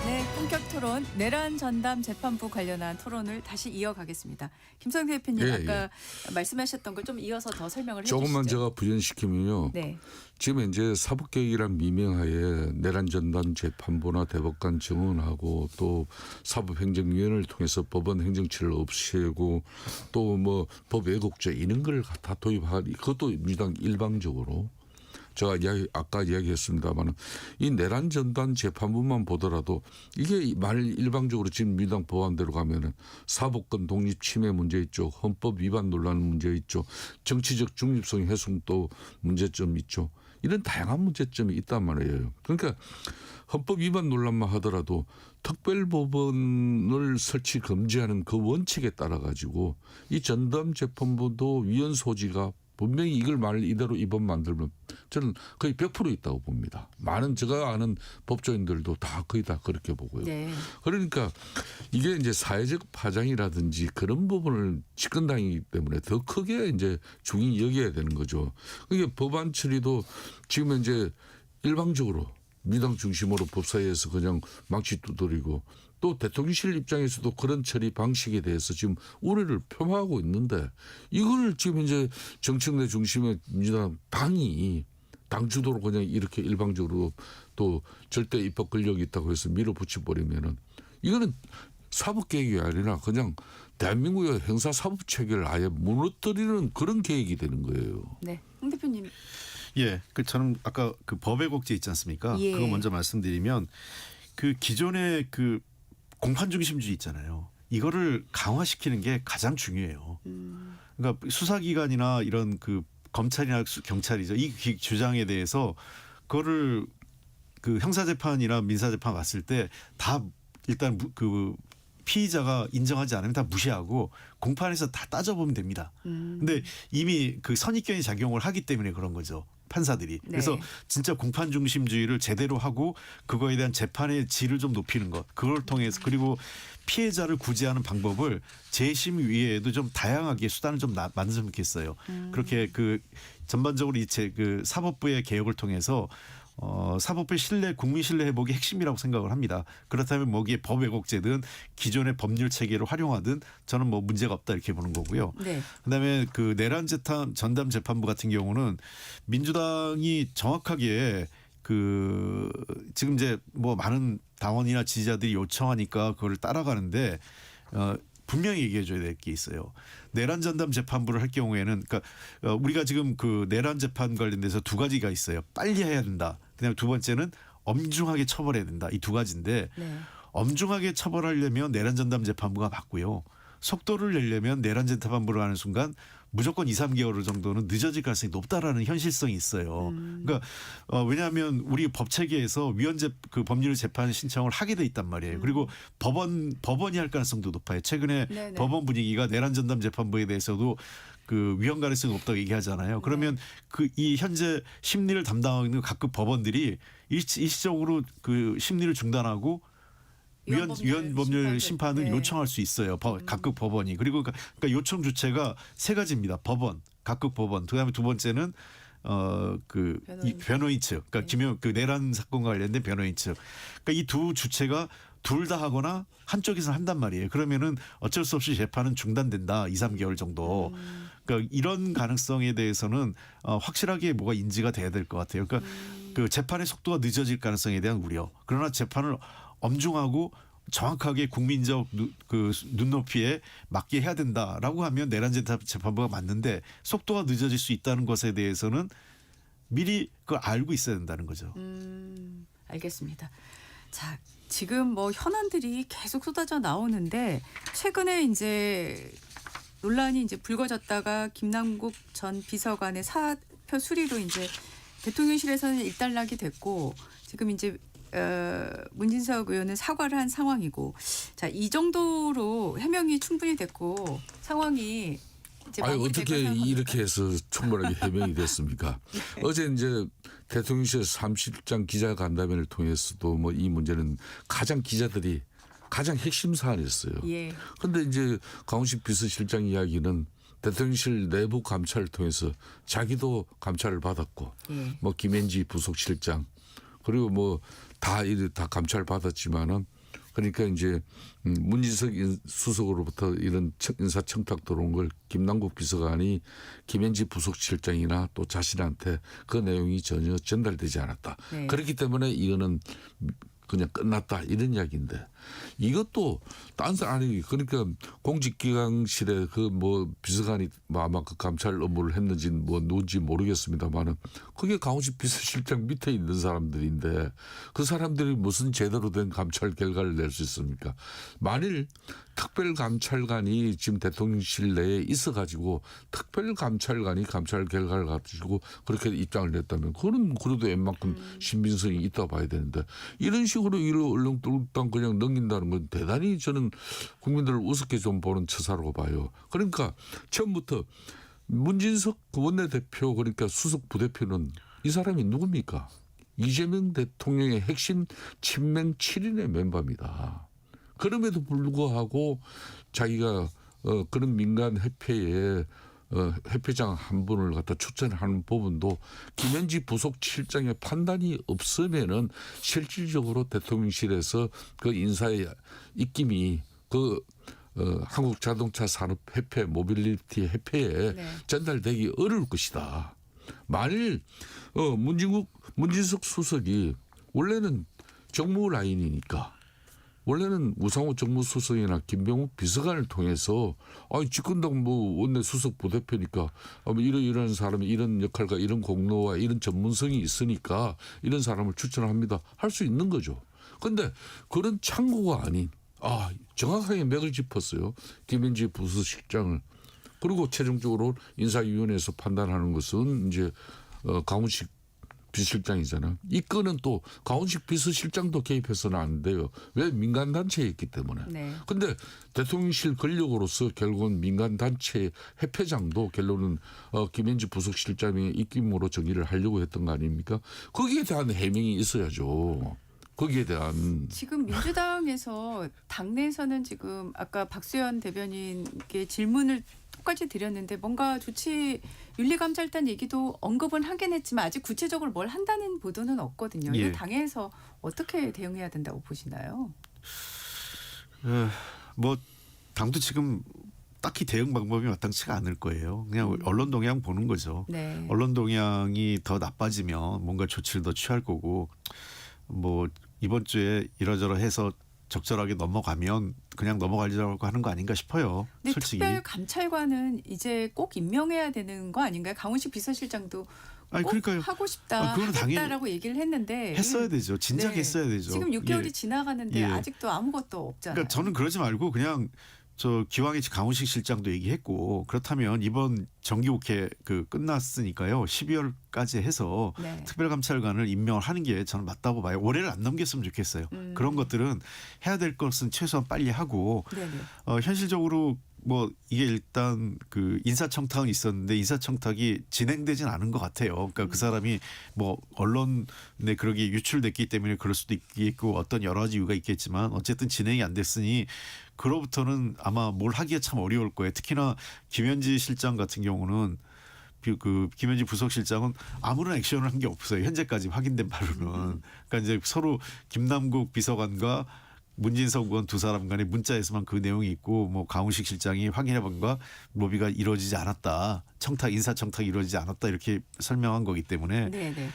네, 본격 토론 내란 전담 재판부 관련한 토론을 다시 이어가겠습니다. 김성태 대표님 예, 아까 말씀하셨던 걸 좀 이어서 더 설명을 해주시죠. 조금만 제가 부연시키면요. 네. 지금 이제 사법개혁이란 미명하에 내란 전담 재판부나 대법관 정원하고 또 사법행정위원회를 통해서 법원 행정처를 없애고 또 뭐 법외국제 이런 걸 다 도입하니 그것도 민주당 일방적으로 제가 아까 이야기했습니다만 이 내란 전담 재판부만 보더라도 이게 말 일방적으로 지금 민주당 법안대로 가면은 사법권 독립 침해 문제 있죠. 헌법 위반 논란 문제 있죠. 정치적 중립성 훼손 또 문제점 있죠. 이런 다양한 문제점이 있단 말이에요. 그러니까 헌법 위반 논란만 하더라도 특별법원을 설치 금지하는 그 원칙에 따라 가지고 이 전담 재판부도 위헌 소지가 분명히 이걸 말 이대로 이번 만들면 저는 거의 100% 있다고 봅니다. 많은 제가 아는 법조인들도 다 거의 다 그렇게 보고요. 네. 그러니까 이게 이제 사회적 파장이라든지 그런 부분을 집권당이기 때문에 더 크게 이제 중히 여겨야 되는 거죠. 이게 법안 처리도 지금 이제 일방적으로 민주당 중심으로 법사위에서 그냥 망치 두드리고 또 대통령실 입장에서도 그런 처리 방식에 대해서 지금 우려를 표명하고 있는데 이걸 지금 이제 정청래 중심의 민주당 당이 당 주도로 그냥 이렇게 일방적으로 또 절대 입법 권력이 있다고 해서 밀어붙여 버리면은 이거는 사법 계획이 아니라 그냥 대한민국의 형사 사법 체계를 아예 무너뜨리는 그런 계획이 되는 거예요. 네. 홍 대표님. 예, 저는 아까 그 법외국제 있지 않습니까? 예. 그거 먼저 말씀드리면 그 기존의 그 공판 중심주의 있잖아요. 이거를 강화시키는 게 가장 중요해요. 그러니까 수사기관이나 이런 그 검찰이나 경찰이죠. 이 주장에 대해서 그거를 그 형사재판이나 민사재판 왔을 때 다 일단 그 피의자가 인정하지 않으면 다 무시하고 공판에서 다 따져보면 됩니다. 근데 이미 그 선입견이 작용을 하기 때문에 그런 거죠. 판사들이. 네. 그래서 진짜 공판 중심주의를 제대로 하고 그거에 대한 재판의 질을 좀 높이는 것. 그걸 통해서 그리고 피해자를 구제하는 방법을 재심 위에도 좀 다양하게 수단을 좀 만들었으면 좋겠어요. 그렇게 그 전반적으로 그 사법부의 개혁을 통해서 사법부의 신뢰, 국민 신뢰 회복이 핵심이라고 생각을 합니다. 그렇다면 뭐기에 법외국제든 기존의 법률 체계를 활용하든 저는 뭐 문제가 없다 이렇게 보는 거고요. 네. 그다음에 그 내란 전담 재판부 같은 경우는 민주당이 정확하게 그 지금 이제 뭐 많은 당원이나 지지자들이 요청하니까 그걸 따라가는데 분명히 얘기해 줘야 될 게 있어요. 내란 전담 재판부를 할 경우에는 그러니까 우리가 지금 그 내란 재판 관련돼서 두 가지가 있어요. 빨리 해야 된다. 그다음에 두 번째는 엄중하게 처벌해야 된다. 이 두 가지인데 네. 엄중하게 처벌하려면 내란 전담 재판부가 맞고요. 속도를 내려면 내란 재판부를 하는 순간 무조건 2, 3개월 정도는 늦어질 가능성이 높다라는 현실성이 있어요. 그러니까 왜냐하면 우리 법 체계에서 위헌 그 법률 재판 신청을 하게 돼 있단 말이에요. 그리고 법원이 할 가능성도 높아요. 최근에 네네. 법원 분위기가 내란 전담 재판부에 대해서도 그 위헌 가능성이 높다고 얘기하잖아요. 그러면 그 이 현재 심리를 담당하고 있는 각급 법원들이 일시적으로 그 심리를 중단하고 위헌 법률 심판을 네. 요청할 수 있어요. 각급 법원이. 그리고 그러니까 요청 주체가 세 가지입니다. 법원, 각급 법원. 그다음에 두 번째는 변호인 측. 그러니까 그 내란 사건과 관련된 변호인 측. 그러니까 이 두 주체가 둘 다 하거나 한쪽에서 한단 말이에요. 그러면은 어쩔 수 없이 재판은 중단된다. 2, 3개월 정도. 그러니까 이런 가능성에 대해서는 확실하게 뭐가 인지가 돼야 될 것 같아요. 그러니까 그 재판의 속도가 늦어질 가능성에 대한 우려. 그러나 재판을 엄중하고 정확하게 국민적 그 눈높이에 맞게 해야 된다라고 하면 내란 재판부가 맞는데 속도가 늦어질 수 있다는 것에 대해서는 미리 그걸 알고 있어야 된다는 거죠. 알겠습니다. 자, 지금 뭐 현안들이 계속 쏟아져 나오는데 최근에 이제 논란이 이제 불거졌다가 김남국 전 비서관의 사표 수리로 이제 대통령실에서는 일단락이 됐고 지금 이제 문진석 의원은 사과를 한 상황이고, 자, 이 정도로 해명이 충분히 됐고 상황이 이제 아니 마무리될 어떻게 거라고 생각합니다. 이렇게 해서 충분하게 해명이 됐습니까? 어제 이제 대통령실 사무실장 기자간담회를 통해서도 뭐 이 문제는 가장 기자들이 가장 핵심 사안이었어요. 예. 그런데 이제 강훈식 비서실장 이야기는 대통령실 내부 감찰을 통해서 자기도 감찰을 받았고, 예. 뭐 김현지 부속실장 그리고 뭐 다 감찰 받았지만은 그러니까 이제 문진석 수석으로부터 이런 인사청탁 들어온 걸 김남국 비서관이 김현지 부속실장이나 또 자신한테 그 내용이 전혀 전달되지 않았다. 네. 그렇기 때문에 이거는 그냥 끝났다 이런 이야기인데 이것도 딴 사람이 그러니까 공직기강실에 그 뭐 비서관이 아마 그 감찰 업무를 했는지 뭐 누군지 모르겠습니다만은 그게 강훈식 비서실장 밑에 있는 사람들인데 그 사람들이 무슨 제대로 된 감찰 결과를 낼 수 있습니까? 만일 특별감찰관이 지금 대통령실 내에 있어가지고 특별감찰관이 감찰 결과를 가지고 그렇게 입장을 냈다면 그거는 그래도 웬만큼 신빙성이 있다 봐야 되는데 이런 식으로 이를 얼렁뚱땅 그냥 넘긴다는 건 대단히 저는 국민들을 우습게 좀 보는 처사라고 봐요. 그러니까 처음부터 문진석 원내대표 그러니까 수석 부대표는 이 사람이 누굽니까? 이재명 대통령의 핵심 친명 7인의 멤버입니다. 그럼에도 불구하고 자기가 그런 민간 협회에 협회장 한 분을 갖다 추천하는 부분도 김현지 부속실장의 판단이 없으면은 실질적으로 대통령실에서 그 인사의 입김이 그 한국자동차산업협회 모빌리티 협회에 네. 전달되기 어려울 것이다. 만일 문진석 수석이 원래는 정무 라인이니까 원래는 우상호 정무수석이나 김병욱 비서관을 통해서 집권당 뭐 원내 수석 부대표니까 뭐 이런 사람이 이런 역할과 이런 공로와 이런 전문성이 있으니까 이런 사람을 추천합니다. 할 수 있는 거죠. 그런데 그런 창구가 아닌 정확하게 맥을 짚었어요. 김현지 부서실장을. 그리고 최종적으로 인사위원회에서 판단하는 것은 이제 강훈식 비서실장이잖아. 이 건은 또 강훈식 비서실장도 개입해서는 안 돼요. 왜? 민간단체에 있기 때문에. 그런데 네. 대통령실 권력으로서 결국은 민간단체 협회장도 결론은 김현지 부속실장의 입김으로 정리를 하려고 했던 거 아닙니까? 거기에 대한 해명이 있어야죠. 거기에 대한. 지금 민주당에서 당내에서는 지금 아까 박수현 대변인께 질문을 똑같이 드렸는데 뭔가 조치 윤리감찰단 얘기도 언급은 하긴 했지만 아직 구체적으로 뭘 한다는 보도는 없거든요. 예. 이거 당에서 어떻게 대응해야 된다고 보시나요? 뭐 당도 지금 딱히 대응 방법이 마땅치가 않을 거예요. 그냥 언론 동향 보는 거죠. 네. 언론 동향이 더 나빠지면 뭔가 조치를 더 취할 거고 뭐 이번 주에 이러저러 해서 적절하게 넘어가면 그냥 넘어가려고 하는 거 아닌가 싶어요. 근데 솔직히. 특별감찰관은 이제 꼭 임명해야 되는 거 아닌가요? 강훈식 비서실장도 아니, 꼭 그러니까요. 하고 싶다 그건 당연히 하겠다라고 얘기를 했는데 했어야 되죠. 진작에 네. 했어야 되죠. 지금 6개월이 예. 지나가는데 예. 아직도 아무것도 없잖아요. 그러니까 저는 그러지 말고 그냥 기왕에 강훈식 실장도 얘기했고 그렇다면 이번 정기국회 끝났으니까요. 12월까지 해서 네. 특별감찰관을 임명을 하는 게 저는 맞다고 봐요. 올해를 안 넘겼으면 좋겠어요. 그런 것들은 해야 될 것은 최소한 빨리 하고 네네. 현실적으로 뭐 이게 일단 인사청탁은 있었는데 인사청탁이 진행되진 않은 것 같아요. 그러니까 그 사람이 뭐 언론에 그러기 유출됐기 때문에 그럴 수도 있겠고 어떤 여러 가지 이유가 있겠지만 어쨌든 진행이 안 됐으니 그로부터는 아마 뭘 하기가 참 어려울 거예요. 특히나 김현지 실장 같은 경우는 김현지 부속실장은 아무런 액션을 한 게 없어요. 현재까지 확인된 바로는. 그러니까 이제 서로 김남국 비서관과 문진석 의원 두 사람 간의 문자에서만 그 내용이 있고 뭐 강훈식 실장이 확인해본가 로비가 이루어지지 않았다. 인사청탁이 이루어지지 않았다 이렇게 설명한 거기 때문에 네네.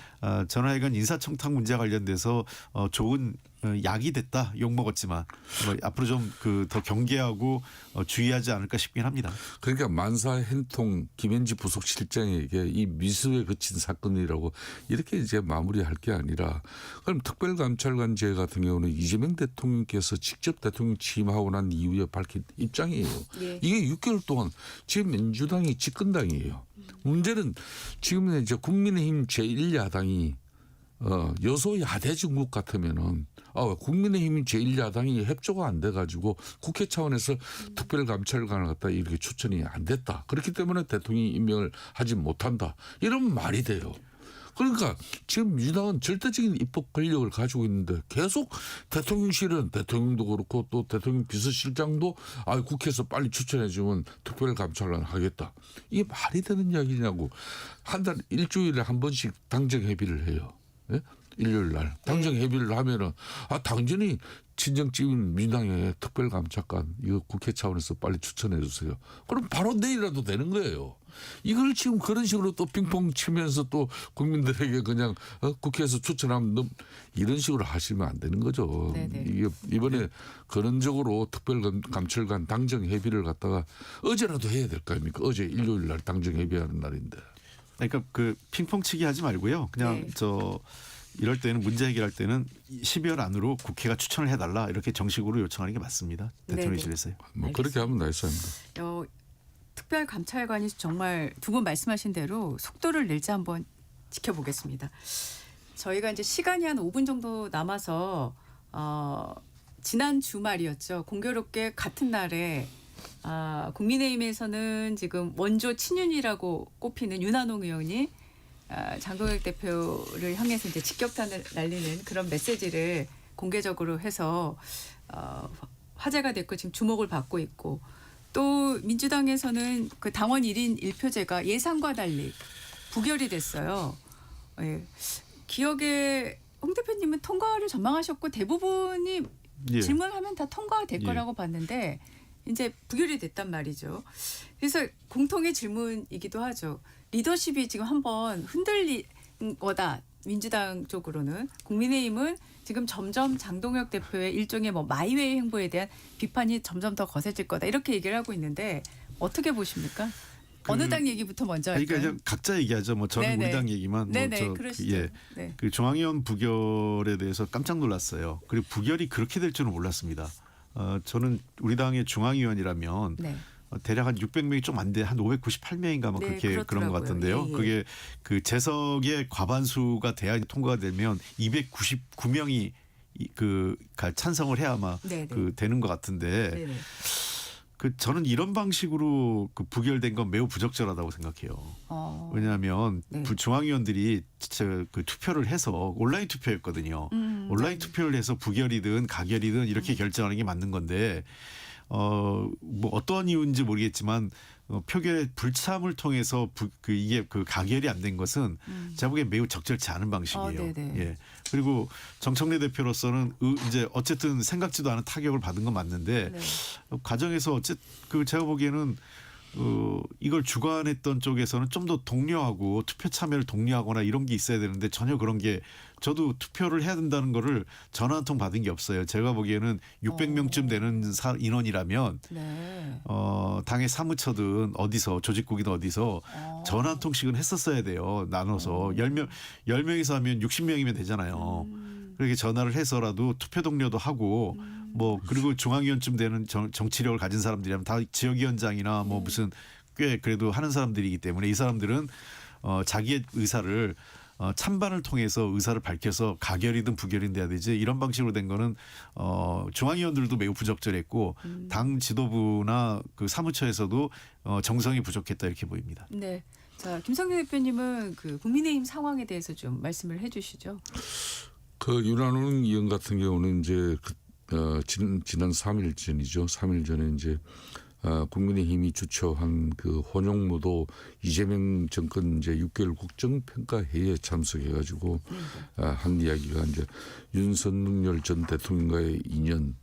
저는 하여간 인사청탁 문제 관련돼서 좋은 약이 됐다. 욕먹었지만 뭐 앞으로 좀 더 경계하고 주의하지 않을까 싶긴 합니다. 그러니까 만사 행통 김현지 부속실장에게 이 미수에 그친 사건이라고 이렇게 이제 마무리할 게 아니라 그럼 특별감찰관제 같은 경우는 이재명 대통령께서 직접 대통령 취임하고 난 이후에 밝힌 입장이에요. 예. 이게 6개월 동안 지금 민주당이 집권당이에요. 문제는 지금 이제 국민의힘 제1야당이 여소야대 정국 같으면은 국민의힘이 제1야당이 협조가 안 돼가지고 국회 차원에서 특별감찰관을 갖다 이렇게 추천이 안 됐다. 그렇기 때문에 대통령이 임명을 하지 못한다. 이러면 말이 돼요. 그러니까 지금 민주당은 절대적인 입법 권력을 가지고 있는데 계속 대통령실은 대통령도 그렇고 또 대통령 비서실장도 국회에서 빨리 추천해 주면 특별감찰관 하겠다. 이게 말이 되는 이야기냐고. 한 달 일주일에 한 번씩 당정 회비를 해요. 예? 일요일 날 당정 회비를 하면은 당연히 친정집인 민주당의 특별감찰관 이거 국회 차원에서 빨리 추천해 주세요. 그럼 바로 내일이라도 되는 거예요. 이걸 지금 그런 식으로 또 핑퐁 치면서 또 국민들에게 그냥 국회에서 추천하면 이런 식으로 하시면 안 되는 거죠. 네네. 이게 이번에 근원적으로 특별감찰관 당정 회비를 갖다가 어제라도 해야 될 거 아닙니까? 어제 일요일 날 당정 회비하는 날인데. 그러니까 그 핑퐁 치기 하지 말고요. 그냥 이럴 때는 문제 해결할 때는 12월 안으로 국회가 추천을 해달라 이렇게 정식으로 요청하는 게 맞습니다. 대통령실에서요. 뭐 그렇게 하면 나이스합니다. 특별감찰관이 정말 두 분 말씀하신 대로 속도를 낼지 한번 지켜보겠습니다. 저희가 이제 시간이 한 5분 정도 남아서 지난 주말이었죠. 공교롭게 같은 날에 국민의힘에서는 지금 원조 친윤이라고 꼽히는 윤한홍 의원이 장동혁 대표를 향해서 이제 직격탄을 날리는 그런 메시지를 공개적으로 해서 화제가 됐고 지금 주목을 받고 있고 또 민주당에서는 그 당원 1인 1표제가 예상과 달리 부결이 됐어요. 예. 기억에 홍 대표님은 통과를 전망하셨고 대부분이 질문하면 다 통과가 될 거라고 봤는데 이제 부결이 됐단 말이죠. 그래서 공통의 질문이기도 하죠. 리더십이 지금 한번 흔들린 거다. 민주당 쪽으로는. 국민의힘은 지금 점점 장동혁 대표의 일종의 마이웨이 행보에 대한 비판이 점점 더 거세질 거다. 이렇게 얘기를 하고 있는데 어떻게 보십니까? 어느 당 얘기부터 먼저 할까요? 그러니까 이제 각자 얘기하죠. 저는 우리 당 얘기만. 그러시죠. 그 중앙위원 부결에 대해서 깜짝 놀랐어요. 그리고 부결이 그렇게 될 줄은 몰랐습니다. 저는 우리 당의 중앙위원이라면 대략 한 600명이 좀 안 돼, 한 598명인가 그렇게 그런 것 같은데요. 그게 그 재석의 과반수가 돼야 통과가 되면 299명이 그 찬성을 해야 아마 그 되는 것 같은데. 저는 이런 방식으로 그 부결된 건 매우 부적절하다고 생각해요. 왜냐하면 중앙위원들이 그 투표를 해서 온라인 투표였거든요. 온라인 투표를 해서 부결이든 가결이든 이렇게 결정하는 게 맞는 건데 어떤 이유인지 모르겠지만 표결의 불참을 통해서 이게 그 가결이 안 된 것은 제가 보기엔 매우 적절치 않은 방식이에요. 예. 그리고 정청래 대표로서는 이제 어쨌든 생각지도 않은 타격을 받은 건 맞는데 과정에서 제가 보기에는 이걸 주관했던 쪽에서는 좀 더 독려하고 투표 참여를 독려하거나 이런 게 있어야 되는데 전혀 그런 게 저도 투표를 해야 된다는 거를 전화 한 통 받은 게 없어요. 제가 보기에는 600명쯤 되는 인원이라면 당의 사무처든 어디서 조직국이든 어디서 전화 한 통씩은 했었어야 돼요. 나눠서 10명이서 하면 60명이면 되잖아요. 그렇게 전화를 해서라도 투표 동료도 하고 그리고 중앙위원쯤 되는 정치력을 가진 사람들이라면 다 지역위원장이나 무슨 꽤 그래도 하는 사람들이기 때문에 이 사람들은 자기의 의사를 찬반을 통해서 의사를 밝혀서 가결이든 부결이든 돼야 되지 이런 방식으로 된 거는 중앙위원들도 매우 부적절했고 당 지도부나 그 사무처에서도 정성이 부족했다 이렇게 보입니다. 네. 자, 김성규 대표님은 그 국민의힘 상황에 대해서 좀 말씀을 해주시죠. 그 윤한홍 의원 같은 경우는 이제 지난 3일 전이죠. 3일 전에 이제 국민의힘이 주최한 그 혼용무도 이재명 정권 이제 6개월 국정평가회의에 참석해가지고 한 이야기가 이제 윤석열 전 대통령과의 인연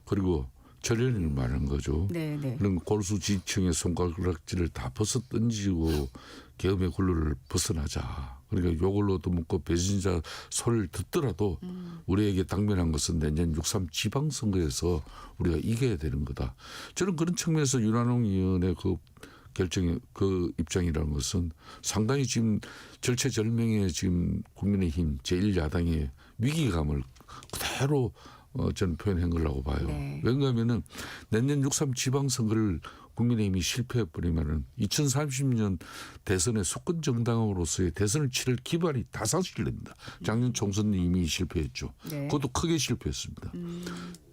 그리고 절연을 말한 거죠. 그런 골수 지층의 손가락질을 다 벗어 던지고 계엄의 굴레를 벗어나자. 그러니까 요걸로도 묻고 배신자 소리를 듣더라도 우리에게 당면한 것은 내년 6.3 지방선거에서 우리가 이겨야 되는 거다. 저는 그런 측면에서 윤한홍 의원의 그 결정의 그 입장이라는 것은 상당히 지금 절체절명의 지금 국민의힘 제1야당의 위기감을 그대로 저는 표현한 거라고 봐요. 왜냐하면은 내년 6.3 지방선거를 국민의힘이 실패해버리면은 2030년 대선의 수권 정당으로서의 대선을 치를 기반이 다 사실됩니다. 작년 총선 이미 실패했죠. 네. 그것도 크게 실패했습니다.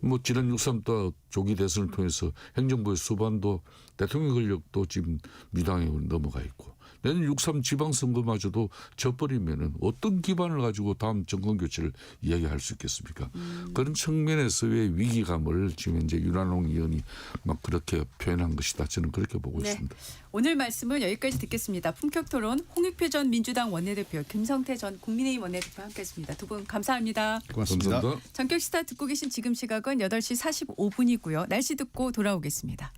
뭐 지난 6.3 조기 대선을 통해서 행정부의 수반도 대통령 권력도 지금 민주당으로 넘어가 있고 내년 6.3 지방선거마저도 져버리면은 어떤 기반을 가지고 다음 정권 교체를 이야기할 수 있겠습니까? 그런 측면에서의 위기감을 지금 이제 윤한홍 의원이 막 그렇게 표현한 것이다. 저는 그렇게 보고 네. 있습니다. 오늘 말씀은 여기까지 듣겠습니다. 품격토론 홍익표 전 민주당 원내대표, 김성태 전 국민의힘 원내대표 함께했습니다. 두 분 감사합니다. 고맙습니다. 감사합니다. 전격시사 듣고 계신 지금 시각은 8시 45분이고요. 날씨 듣고 돌아오겠습니다.